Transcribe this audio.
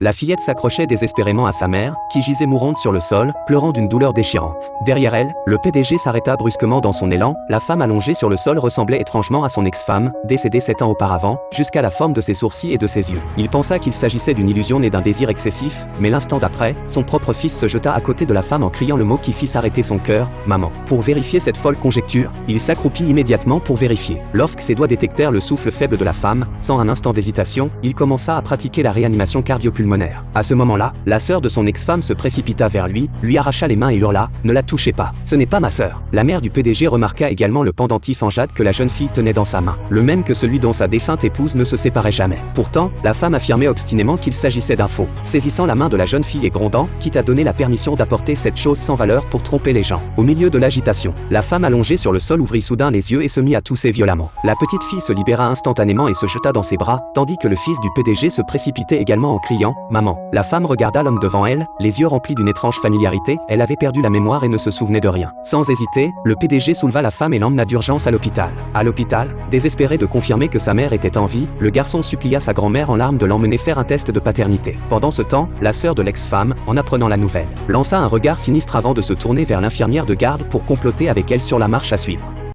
La fillette s'accrochait désespérément à sa mère, qui gisait mourante sur le sol, pleurant d'une douleur déchirante. Derrière elle, le PDG s'arrêta brusquement dans son élan. La femme allongée sur le sol ressemblait étrangement à son ex-femme, décédée 7 ans auparavant, jusqu'à la forme de ses sourcils et de ses yeux. Il pensa qu'il s'agissait d'une illusion née d'un désir excessif, mais l'instant d'après, son propre fils se jeta à côté de la femme en criant le mot qui fit s'arrêter son cœur, « Maman ». Pour vérifier cette folle conjecture, il s'accroupit immédiatement pour vérifier. Lorsque ses doigts détectèrent le souffle faible de la femme, sans un instant d'hésitation, il commença à pratiquer la réanimation cardio-pulmonaire. À ce moment-là, la sœur de son ex-femme se précipita vers lui arracha les mains et hurla, « Ne la touchez pas, ce n'est pas ma sœur ». La mère du PDG remarqua également le pendentif en jade que la jeune fille tenait dans sa main, le même que celui dont sa défunte épouse ne se séparait jamais. Pourtant, la femme affirmait obstinément qu'il s'agissait d'un faux. Saisissant la main de la jeune fille et grondant, quitte à donner la permission d'apporter cette chose sans valeur pour tromper les gens. Au milieu de l'agitation, la femme allongée sur le sol ouvrit soudain les yeux et se mit à tousser violemment. La petite fille se libéra instantanément et se jeta dans ses bras, tandis que le fils du PDG se précipitait également en criant, « Maman ». La femme regarda l'homme devant elle, les yeux remplis d'une étrange familiarité. Elle avait perdu la mémoire et ne se souvenait de rien. Sans hésiter, le PDG souleva la femme et l'emmena d'urgence à l'hôpital. À l'hôpital, désespéré de confirmer que sa mère était en vie, le garçon supplia sa grand-mère en larmes de l'emmener faire un test de paternité. Pendant ce temps, la sœur de l'ex-femme, en apprenant la nouvelle, lança un regard sinistre avant de se tourner vers l'infirmière de garde pour comploter avec elle sur la marche à suivre.